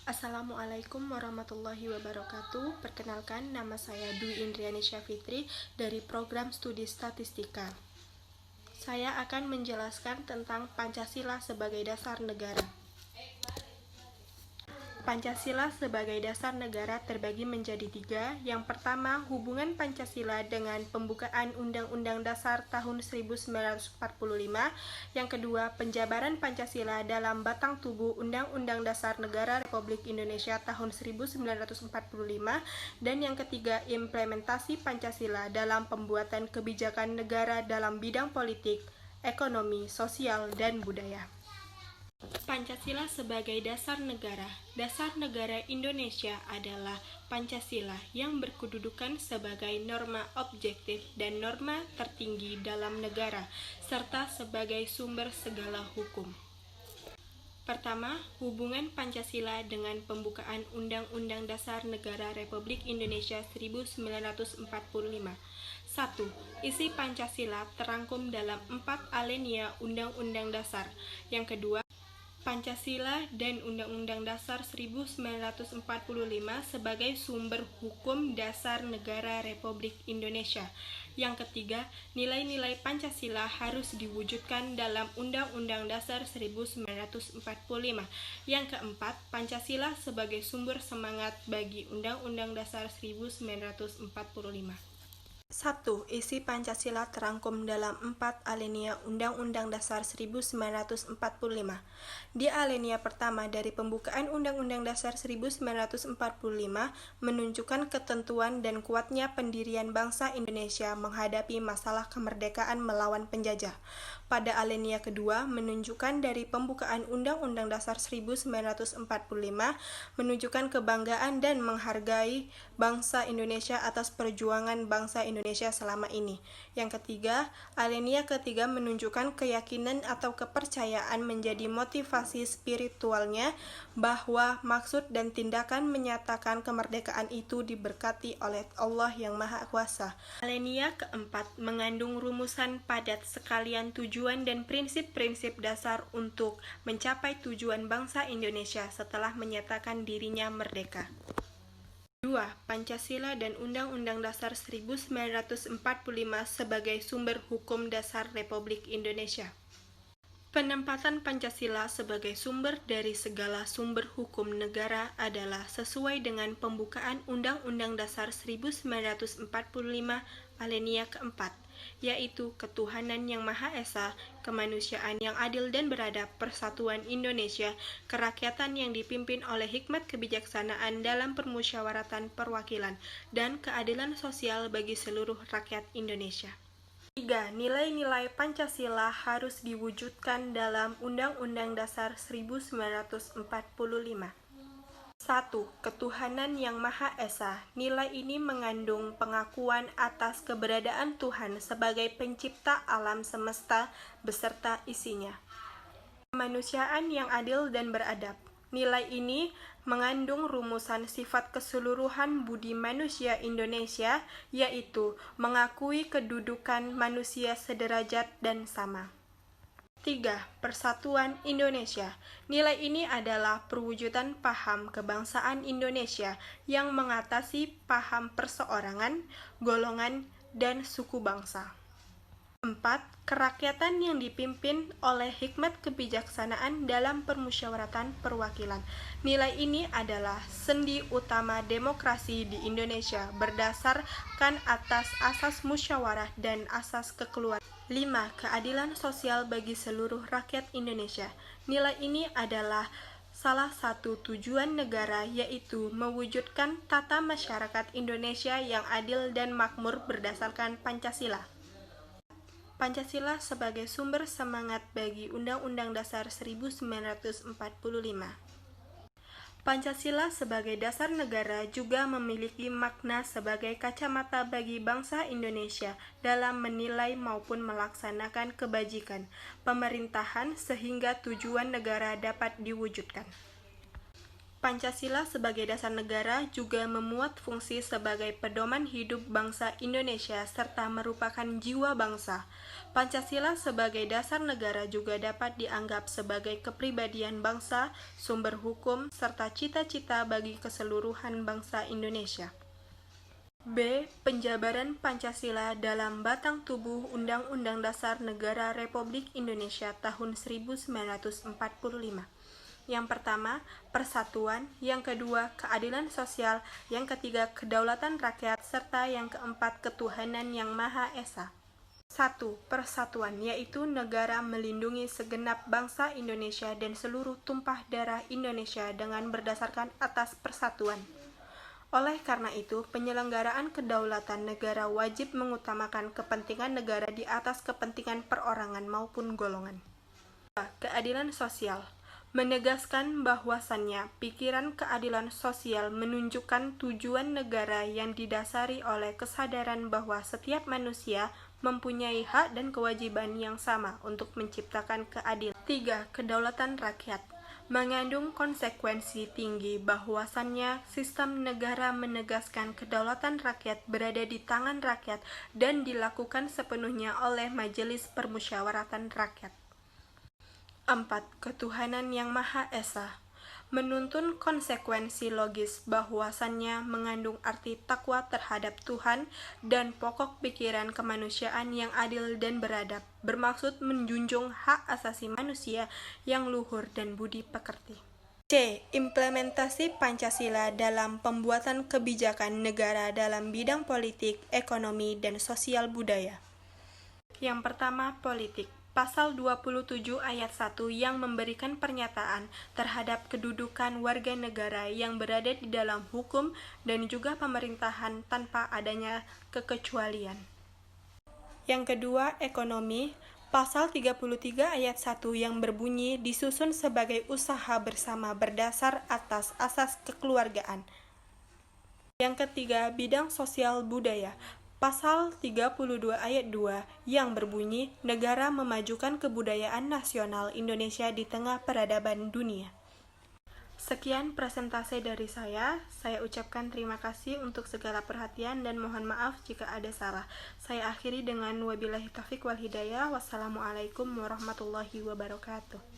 Assalamualaikum warahmatullahi wabarakatuh. Perkenalkan, nama saya Dwi Indriani Syafitri dari Program Studi Statistika. Saya akan menjelaskan tentang Pancasila sebagai dasar negara. Pancasila sebagai dasar negara terbagi menjadi tiga. Yang pertama, hubungan Pancasila dengan pembukaan Undang-Undang Dasar tahun 1945. Yang kedua, penjabaran Pancasila dalam batang tubuh Undang-Undang Dasar Negara Republik Indonesia tahun 1945. Dan yang ketiga, implementasi Pancasila dalam pembuatan kebijakan negara dalam bidang politik, ekonomi, sosial, dan budaya. Pancasila sebagai dasar negara. Dasar negara Indonesia adalah Pancasila yang berkedudukan sebagai norma objektif dan norma tertinggi dalam negara, serta sebagai sumber segala hukum. Pertama, hubungan Pancasila dengan pembukaan Undang-Undang Dasar Negara Republik Indonesia 1945. 1. Isi Pancasila terangkum dalam 4 alinea Undang-Undang Dasar. Yang kedua, Pancasila dan Undang-Undang Dasar 1945 sebagai sumber hukum dasar negara Republik Indonesia. Yang ketiga, nilai-nilai Pancasila harus diwujudkan dalam Undang-Undang Dasar 1945. Yang keempat, Pancasila sebagai sumber semangat bagi Undang-Undang Dasar 1945. 1. Isi Pancasila terangkum dalam 4 alinea Undang-Undang Dasar 1945. Di alinea pertama dari pembukaan Undang-Undang Dasar 1945 menunjukkan ketentuan dan kuatnya pendirian bangsa Indonesia menghadapi masalah kemerdekaan melawan penjajah. Pada alinea kedua menunjukkan dari pembukaan Undang-Undang Dasar 1945 menunjukkan kebanggaan dan menghargai bangsa Indonesia atas perjuangan bangsa Indonesia selama ini. Yang ketiga, alinea ketiga menunjukkan keyakinan atau kepercayaan menjadi motivasi spiritualnya bahwa maksud dan tindakan menyatakan kemerdekaan itu diberkati oleh Allah yang Maha Kuasa. Alinea keempat mengandung rumusan padat sekalian tujuan dan prinsip-prinsip dasar untuk mencapai tujuan bangsa Indonesia setelah menyatakan dirinya merdeka. 2. Pancasila dan Undang-Undang Dasar 1945 sebagai sumber hukum dasar Republik Indonesia. Penempatan Pancasila sebagai sumber dari segala sumber hukum negara adalah sesuai dengan pembukaan Undang-Undang Dasar 1945 alinea keempat, yaitu ketuhanan yang Maha Esa, kemanusiaan yang adil dan beradab, persatuan Indonesia, kerakyatan yang dipimpin oleh hikmat kebijaksanaan dalam permusyawaratan perwakilan, dan keadilan sosial bagi seluruh rakyat Indonesia. 3. Nilai-nilai Pancasila harus diwujudkan dalam Undang-Undang Dasar 1945. 1. Ketuhanan yang Maha Esa. Nilai ini mengandung pengakuan atas keberadaan Tuhan sebagai pencipta alam semesta beserta isinya. Kemanusiaan yang adil dan beradab. Nilai ini mengandung rumusan sifat keseluruhan budi manusia Indonesia, yaitu mengakui kedudukan manusia sederajat dan sama. 3. Persatuan Indonesia. Nilai ini adalah perwujudan paham kebangsaan Indonesia yang mengatasi paham perseorangan, golongan, dan suku bangsa. 4. Kerakyatan yang dipimpin oleh hikmat kebijaksanaan dalam permusyawaratan perwakilan. Nilai ini adalah sendi utama demokrasi di Indonesia berdasarkan atas asas musyawarah dan asas kekeluargaan. 5. Keadilan sosial bagi seluruh rakyat Indonesia. Nilai ini adalah salah satu tujuan negara, yaitu mewujudkan tata masyarakat Indonesia yang adil dan makmur berdasarkan Pancasila. Pancasila sebagai sumber semangat bagi Undang-Undang Dasar 1945. Pancasila sebagai dasar negara juga memiliki makna sebagai kacamata bagi bangsa Indonesia dalam menilai maupun melaksanakan kebajikan pemerintahan sehingga tujuan negara dapat diwujudkan. Pancasila sebagai dasar negara juga memuat fungsi sebagai pedoman hidup bangsa Indonesia serta merupakan jiwa bangsa. Pancasila sebagai dasar negara juga dapat dianggap sebagai kepribadian bangsa, sumber hukum, serta cita-cita bagi keseluruhan bangsa Indonesia. B. Penjabaran Pancasila dalam batang tubuh Undang-Undang Dasar Negara Republik Indonesia tahun 1945. Yang pertama, persatuan, yang kedua, keadilan sosial, yang ketiga, kedaulatan rakyat, serta yang keempat, ketuhanan yang Maha Esa. 1. Persatuan, yaitu negara melindungi segenap bangsa Indonesia dan seluruh tumpah darah Indonesia dengan berdasarkan atas persatuan. Oleh karena itu, penyelenggaraan kedaulatan negara wajib mengutamakan kepentingan negara di atas kepentingan perorangan maupun golongan. 2. Keadilan sosial menegaskan bahwasannya pikiran keadilan sosial menunjukkan tujuan negara yang didasari oleh kesadaran bahwa setiap manusia mempunyai hak dan kewajiban yang sama untuk menciptakan keadilan. 3. Kedaulatan rakyat mengandung konsekuensi tinggi bahwasannya sistem negara menegaskan kedaulatan rakyat berada di tangan rakyat dan dilakukan sepenuhnya oleh Majelis Permusyawaratan Rakyat. 4. Ketuhanan yang Maha Esa menuntun konsekuensi logis bahwasannya mengandung arti takwa terhadap Tuhan dan pokok pikiran kemanusiaan yang adil dan beradab, bermaksud menjunjung hak asasi manusia yang luhur dan budi pekerti. C. Implementasi Pancasila dalam pembuatan kebijakan negara dalam bidang politik, ekonomi, dan sosial budaya. Yang pertama, politik. Pasal 27 ayat 1 yang memberikan pernyataan terhadap kedudukan warga negara yang berada di dalam hukum dan juga pemerintahan tanpa adanya kekecualian. Yang kedua, ekonomi. Pasal 33 ayat 1 yang berbunyi disusun sebagai usaha bersama berdasar atas asas kekeluargaan. Yang ketiga, bidang sosial budaya. Pasal 32 ayat 2 yang berbunyi negara memajukan kebudayaan nasional Indonesia di tengah peradaban dunia. Sekian presentasi dari saya ucapkan terima kasih untuk segala perhatian dan mohon maaf jika ada salah. Saya akhiri dengan wabillahi taufiq wal hidayah. Wassalamualaikum warahmatullahi wabarakatuh.